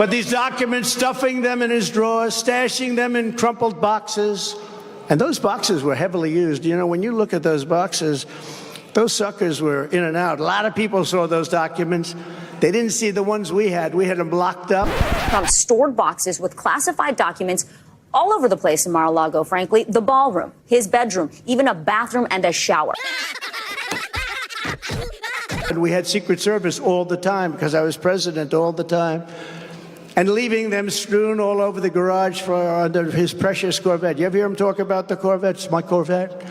But these documents, stuffing them in his drawers, stashing them in crumpled boxes. And those boxes were heavily used. You know, when you look at those boxes, those suckers were in and out. A lot of people saw those documents. They didn't see the ones we had. We had them locked up. Trump stored boxes with classified documents all over the place in Mar-a-Lago, frankly. The ballroom, his bedroom, even a bathroom and a shower. And we had Secret Service all the time because I was president all the time. And leaving them strewn all over the garage under his precious Corvette. You ever hear him talk about the Corvette? It's my Corvette.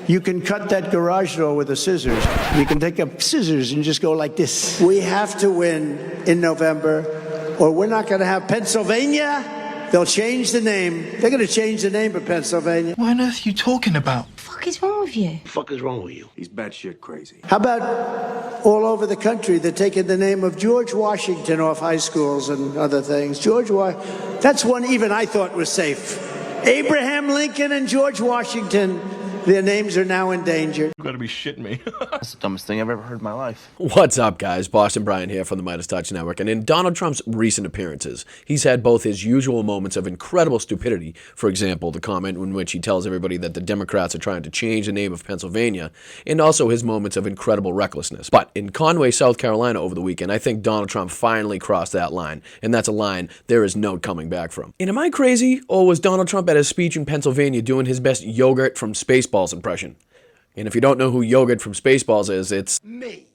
You can cut that garage door with the scissors. You can take up scissors and just go like this. We have to win in November, or we're not going to have Pennsylvania. They'll change the name. They're going to change the name of Pennsylvania. What on earth are you talking about? What the fuck is wrong with you? What the fuck is wrong with you? He's batshit crazy. How about all over the country, they're taking the name of George Washington off high schools and other things. That's one even I thought was safe. Abraham Lincoln and George Washington, their names are now endangered. You gotta be shitting me. That's the dumbest thing I've ever heard in my life. What's up, guys? Boston Brian here from the Midas Touch Network. And in Donald Trump's recent appearances, he's had both his usual moments of incredible stupidity, for example, the comment in which he tells everybody that the Democrats are trying to change the name of Pennsylvania, and also his moments of incredible recklessness. But in Conway, South Carolina over the weekend, I think Donald Trump finally crossed that line, and that's a line there is no coming back from. And am I crazy, or was Donald Trump at his speech in Pennsylvania doing his best Yogurt from Spaceballs impression? And if you don't know who Yogurt from Spaceballs is, it's Me. May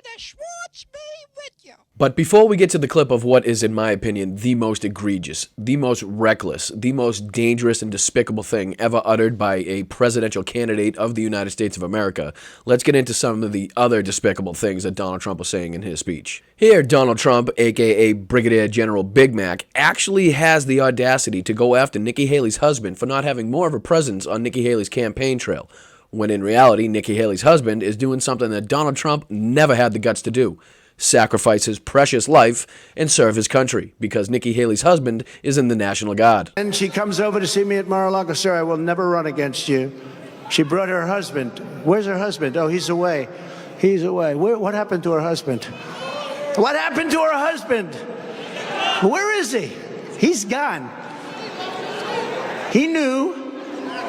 the Schwartz be with you. But before we get to the clip of what is, in my opinion, the most egregious, the most reckless, the most dangerous and despicable thing ever uttered by a presidential candidate of the United States of America, let's get into some of the other despicable things that Donald Trump was saying in his speech. Here, Donald Trump, aka Brigadier General Big Mac, actually has the audacity to go after Nikki Haley's husband for not having more of a presence on Nikki Haley's campaign trail, when in reality, Nikki Haley's husband is doing something that Donald Trump never had the guts to do: sacrifice his precious life and serve his country, because Nikki Haley's husband is in the National Guard. And she comes over to see me at Mar-a-Lago. Sir, I will never run against you. She brought her husband. Where's her husband? Oh, he's away. He's away. What happened to her husband? What happened to her husband? Where is he? He's gone. He knew.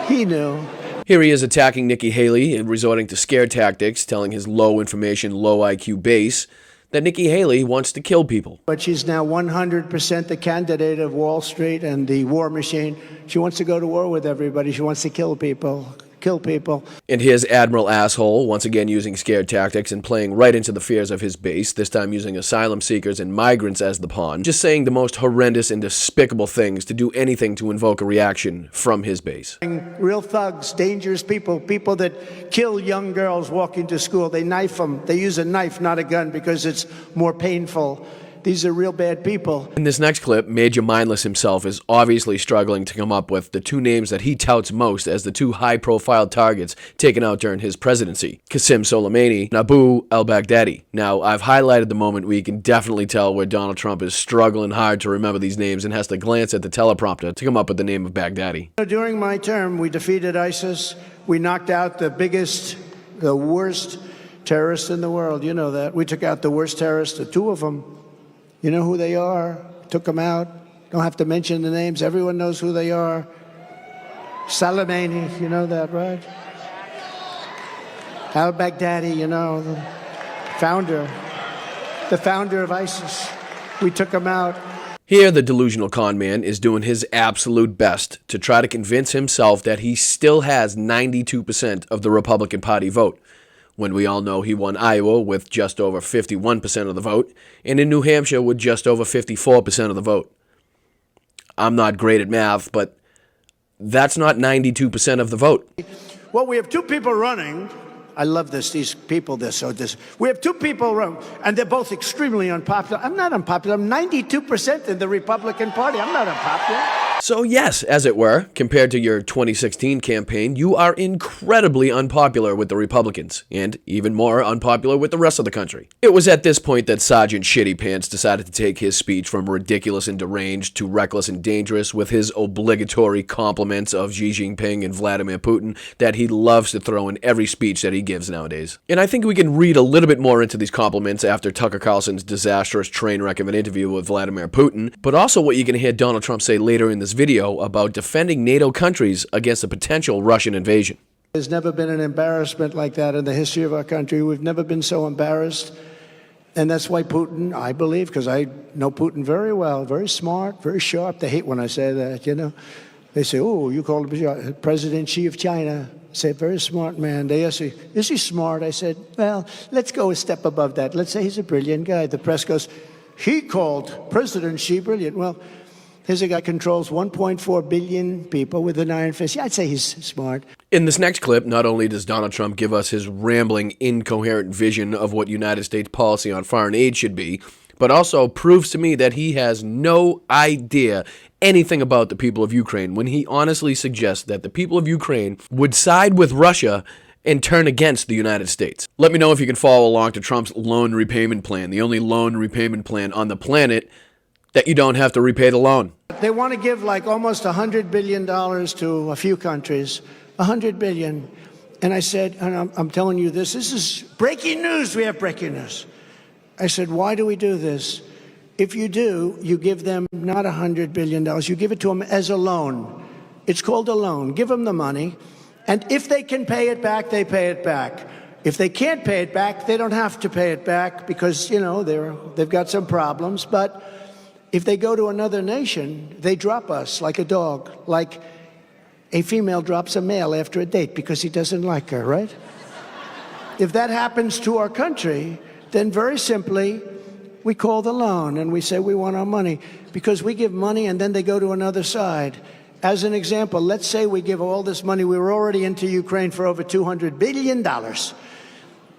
He knew. Here he is attacking Nikki Haley and resorting to scare tactics, telling his low information, low IQ base that Nikki Haley wants to kill people. But she's now 100% the candidate of Wall Street and the war machine. She wants to go to war with everybody. She wants to kill people. Kill people. And here's Admiral Asshole, once again using scare tactics and playing right into the fears of his base, this time using asylum seekers and migrants as the pawn, just saying the most horrendous and despicable things to do anything to invoke a reaction from his base. Real thugs, dangerous people, people that kill young girls walking to school. They knife them. They use a knife, not a gun, because it's more painful. These are real bad people. In this next clip, Major Mindless himself is obviously struggling to come up with the two names that he touts most as the two high-profile targets taken out during his presidency: Qasem Soleimani and Abu al-Baghdadi. Now, I've highlighted the moment where you can definitely tell where Donald Trump is struggling hard to remember these names and has to glance at the teleprompter to come up with the name of Baghdadi. During my term, we defeated ISIS. We knocked out the worst terrorists in the world. You know that. We took out the worst terrorists, the two of them. You know who they are. Took them out. Don't have to mention the names. Everyone knows who they are. Soleimani, you know that, right? Al-Baghdadi, you know, the founder of ISIS. We took him out. Here, the delusional con man is doing his absolute best to try to convince himself that he still has 92% of the Republican Party vote, when we all know he won Iowa with just over 51% of the vote, and in New Hampshire with just over 54% of the vote. I'm not great at math, but that's not 92% of the vote. Well, we have two people running. I love this. These people, we have two people running, and they're both extremely unpopular. I'm not unpopular. I'm 92% in the Republican Party. I'm not unpopular. So yes, as it were, compared to your 2016 campaign, you are incredibly unpopular with the Republicans, and even more unpopular with the rest of the country. It was at this point that Sergeant Shitty Pants decided to take his speech from ridiculous and deranged to reckless and dangerous with his obligatory compliments of Xi Jinping and Vladimir Putin that he loves to throw in every speech that he gives nowadays. And I think we can read a little bit more into these compliments after Tucker Carlson's disastrous train wreck of an interview with Vladimir Putin, but also what you're going to hear Donald Trump say later in this video about defending NATO countries against a potential Russian invasion. There's never been an embarrassment like that in the history of our country. We've never been so embarrassed. And that's why Putin, I believe, because I know Putin very well, very smart, very sharp. They hate when I say that, you know. They say, oh, you called him President Xi of China. I say, very smart man. They ask me, is he smart? I said, well, let's go a step above that. Let's say he's a brilliant guy. The press goes, he called President Xi brilliant. Well, here's a guy controls 1.4 billion people with an iron fist. Yeah, I'd say he's smart. In this next clip, not only does Donald Trump give us his rambling, incoherent vision of what United States policy on foreign aid should be, but also proves to me that he has no idea anything about the people of Ukraine when he honestly suggests that the people of Ukraine would side with Russia and turn against the United States. Let me know if you can follow along to Trump's loan repayment plan, the only loan repayment plan on the planet that you don't have to repay the loan. They want to give like almost $100 billion to a few countries, $100 billion. And I said, and I'm telling you this is breaking news. We have breaking news. I said, why do we do this? If you do, you give them not $100 billion. You give it to them as a loan. It's called a loan. Give them the money. And if they can pay it back, they pay it back. If they can't pay it back, they don't have to pay it back because, you know, they've got some problems. But if they go to another nation, they drop us like a dog, like a female drops a male after a date because he doesn't like her, right? If that happens to our country, then very simply, we call the loan and we say we want our money because we give money and then they go to another side. As an example, let's say we give all this money. We were already into Ukraine for over $200 billion.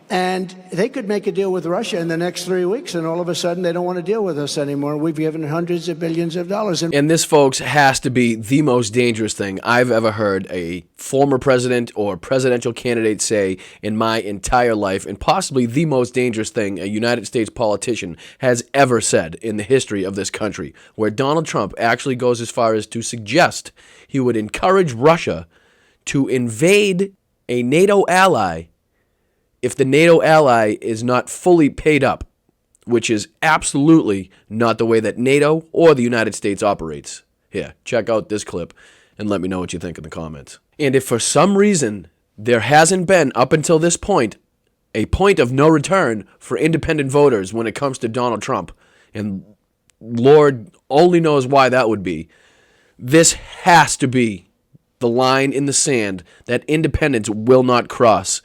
And they could make a deal with Russia in the next 3 weeks, and all of a sudden they don't want to deal with us anymore. We've given hundreds of billions of dollars. And this, folks, has to be the most dangerous thing I've ever heard a former president or presidential candidate say in my entire life, and possibly the most dangerous thing a United States politician has ever said in the history of this country, where Donald Trump actually goes as far as to suggest he would encourage Russia to invade a NATO ally if the NATO ally is not fully paid up, which is absolutely not the way that NATO or the United States operates. Here, check out this clip and let me know what you think in the comments. And if for some reason there hasn't been, up until this point, a point of no return for independent voters when it comes to Donald Trump, and Lord only knows why that would be, this has to be the line in the sand that independents will not cross,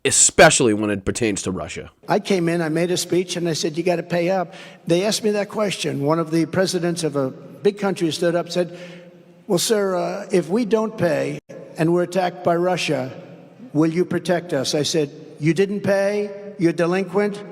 especially when it pertains to Russia. I came in, I made a speech, and I said, you got to pay up. They asked me that question. One of the presidents of a big country stood up and said, well, sir, if we don't pay and we're attacked by Russia, will you protect us? I said, you didn't pay? You're delinquent?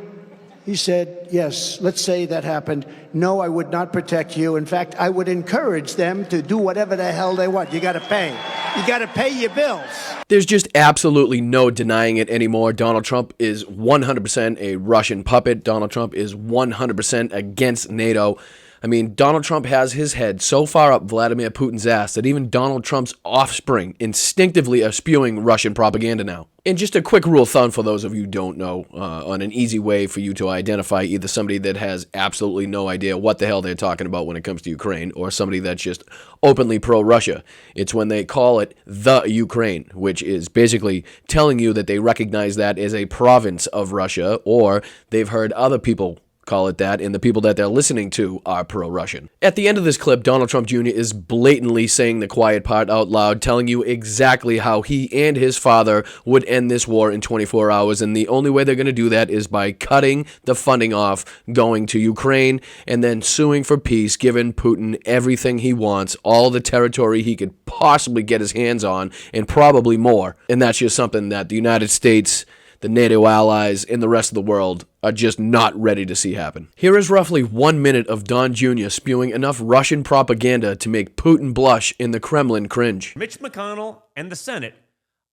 He said, yes, let's say that happened. No, I would not protect you. In fact, I would encourage them to do whatever the hell they want. You got to pay. You got to pay your bills. There's just absolutely no denying it anymore. Donald Trump is 100% a Russian puppet. Donald Trump is 100% against NATO. I mean, Donald Trump has his head so far up Vladimir Putin's ass that even Donald Trump's offspring instinctively are spewing Russian propaganda now. And just a quick rule of thumb for those of you who don't know, on an easy way for you to identify either somebody that has absolutely no idea what the hell they're talking about when it comes to Ukraine or somebody that's just openly pro-Russia. It's when they call it the Ukraine, which is basically telling you that they recognize that as a province of Russia, or they've heard other people call it that, and the people that they're listening to are pro-Russian. At the end of this clip, Donald Trump Jr. is blatantly saying the quiet part out loud, telling you exactly how he and his father would end this war in 24 hours, and the only way they're going to do that is by cutting the funding off, going to Ukraine, and then suing for peace, giving Putin everything he wants, all the territory he could possibly get his hands on, and probably more. And that's just something that the United States, the NATO allies, and the rest of the world are just not ready to see happen. Here is roughly 1 minute of Don Jr. spewing enough Russian propaganda to make Putin blush and the Kremlin cringe. Mitch McConnell and the Senate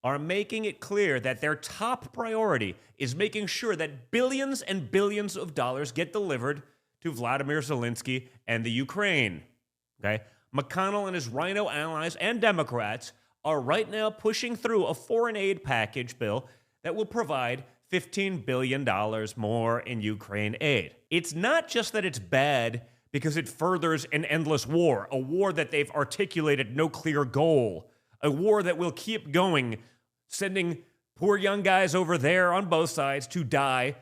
are making it clear that their top priority is making sure that billions and billions of dollars get delivered to Vladimir Zelensky and the Ukraine. Okay? McConnell and his Rhino allies and Democrats are right now pushing through a foreign aid package bill that will provide $15 billion more in Ukraine aid. It's not just that it's bad because it furthers an endless war, a war that they've articulated no clear goal, a war that will keep going, sending poor young guys over there on both sides to die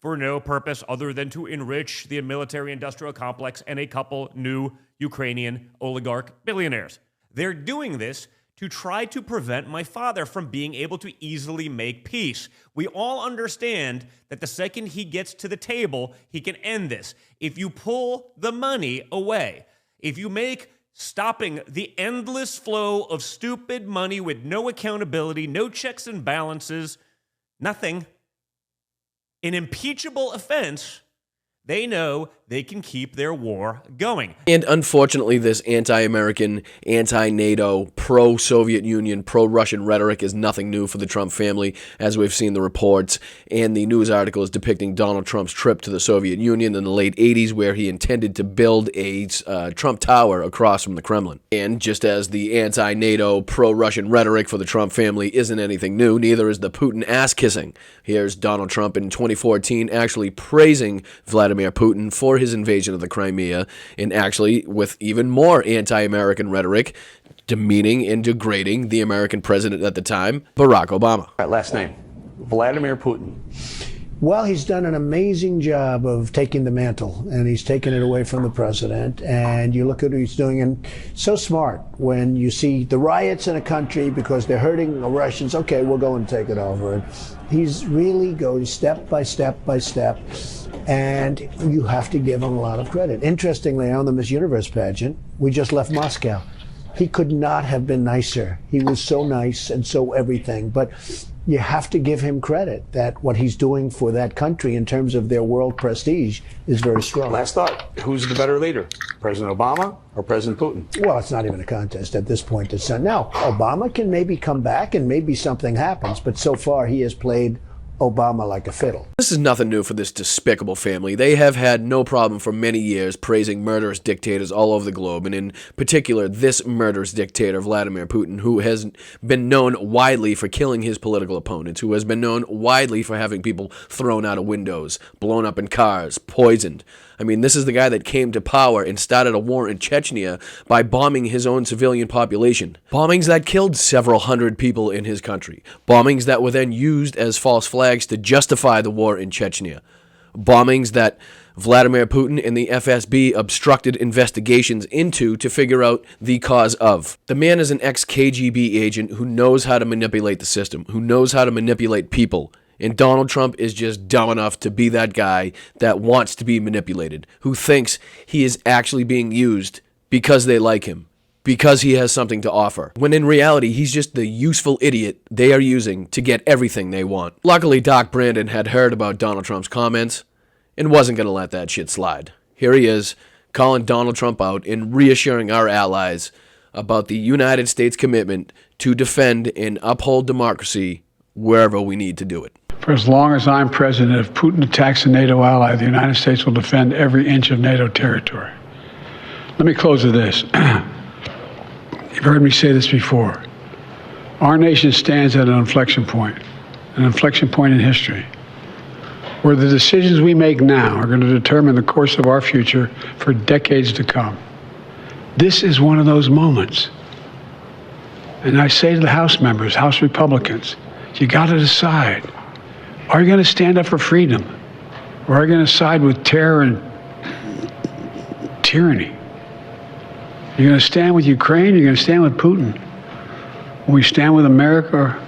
for no purpose other than to enrich the military-industrial complex and a couple new Ukrainian oligarch billionaires. They're doing this to try to prevent my father from being able to easily make peace. We all understand that the second he gets to the table, he can end this. If you pull the money away, if you make stopping the endless flow of stupid money with no accountability, no checks and balances, nothing, an impeachable offense, they know they can keep their war going. And unfortunately, this anti-American, anti-NATO, pro-Soviet Union, pro-Russian rhetoric is nothing new for the Trump family, as we've seen the reports and the news articles depicting Donald Trump's trip to the Soviet Union in the late 80s, where he intended to build a Trump Tower across from the Kremlin. And just as the anti-NATO, pro-Russian rhetoric for the Trump family isn't anything new, neither is the Putin ass-kissing. Here's Donald Trump in 2014 actually praising Vladimir Putin for his invasion of the Crimea, and actually with even more anti-American rhetoric, demeaning and degrading the American president at the time, Barack Obama. All right, last name, Vladimir Putin. Well, he's done an amazing job of taking the mantle, and he's taken it away from the president. And you look at what he's doing, and so smart. When you see the riots in a country because they're hurting the Russians, okay, we'll go and take it over. And he's really going step by step by step, and you have to give him a lot of credit. Interestingly, on the Miss Universe pageant, we just left Moscow. He could not have been nicer. He was so nice and so everything. But you have to give him credit that what he's doing for that country in terms of their world prestige is very strong. Last thought, who's the better leader, President Obama or President Putin? Well, it's not even a contest at this point. Now, Obama can maybe come back and maybe something happens, but so far he has played Obama like a fiddle. This is nothing new for this despicable family. They have had no problem for many years praising murderous dictators all over the globe, and in particular this murderous dictator, Vladimir Putin, who has been known widely for killing his political opponents, who has been known widely for having people thrown out of windows, blown up in cars, poisoned. I mean, this is the guy that came to power and started a war in Chechnya by bombing his own civilian population. Bombings that killed several hundred people in his country. Bombings that were then used as false flags to justify the war in Chechnya. Bombings that Vladimir Putin and the FSB obstructed investigations into to figure out the cause of. The man is an ex-KGB agent who knows how to manipulate the system, who knows how to manipulate people. And Donald Trump is just dumb enough to be that guy that wants to be manipulated, who thinks he is actually being used because they like him, because he has something to offer, when in reality he's just the useful idiot they are using to get everything they want. Luckily, Doc Brandon had heard about Donald Trump's comments and wasn't going to let that shit slide. Here he is, calling Donald Trump out and reassuring our allies about the United States commitment to defend and uphold democracy wherever we need to do it. For as long as I'm president, if Putin attacks a NATO ally, the United States will defend every inch of NATO territory. Let me close with this. You've heard me say this before. Our nation stands at an inflection point in history, where the decisions we make now are going to determine the course of our future for decades to come. This is one of those moments. And I say to the House members, House Republicans, you got to decide. Are you going to stand up for freedom? Or are you going to side with terror and tyranny? You're going to stand with Ukraine? You're going to stand with Putin? Will we stand with America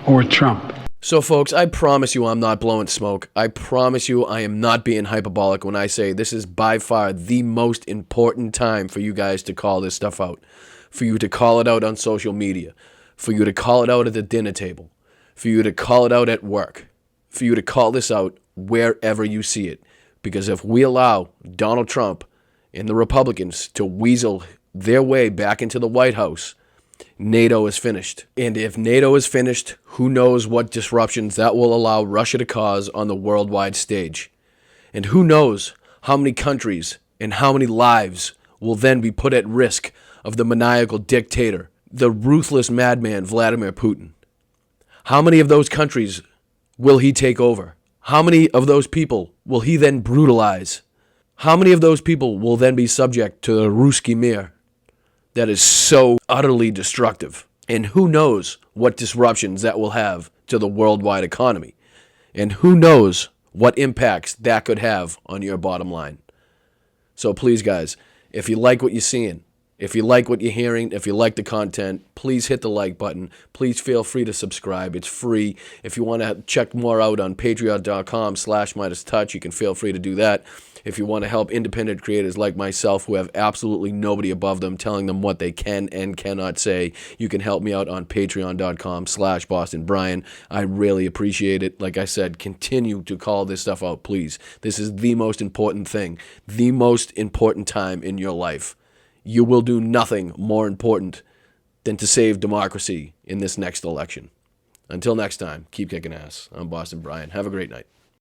or with Trump? So, folks, I promise you I'm not blowing smoke. I promise you I am not being hyperbolic when I say this is by far the most important time for you guys to call this stuff out, for you to call it out on social media, for you to call it out at the dinner table, for you to call it out at work. for you to call this out wherever you see it. Because if we allow Donald Trump and the Republicans to weasel their way back into the White House, NATO is finished. And if NATO is finished, who knows what disruptions that will allow Russia to cause on the worldwide stage. And who knows how many countries and how many lives will then be put at risk of the maniacal dictator, the ruthless madman Vladimir Putin. How many of those countries will he take over? How many of those people will he then brutalize? How many of those people will then be subject to the Ruski Mir that is so utterly destructive? And who knows what disruptions that will have to the worldwide economy? And who knows what impacts that could have on your bottom line? So please, guys, if you like what you're seeing, if you like what you're hearing, if you like the content, please hit the like button. Please feel free to subscribe. It's free. If you want to check more out on patreon.com/MidasTouch, you can feel free to do that. If you want to help independent creators like myself who have absolutely nobody above them telling them what they can and cannot say, you can help me out on patreon.com/BostonBrian. I really appreciate it. Like I said, continue to call this stuff out, please. This is the most important thing, the most important time in your life. You will do nothing more important than to save democracy in this next election. Until next time, keep kicking ass. I'm Boston Brian. Have a great night.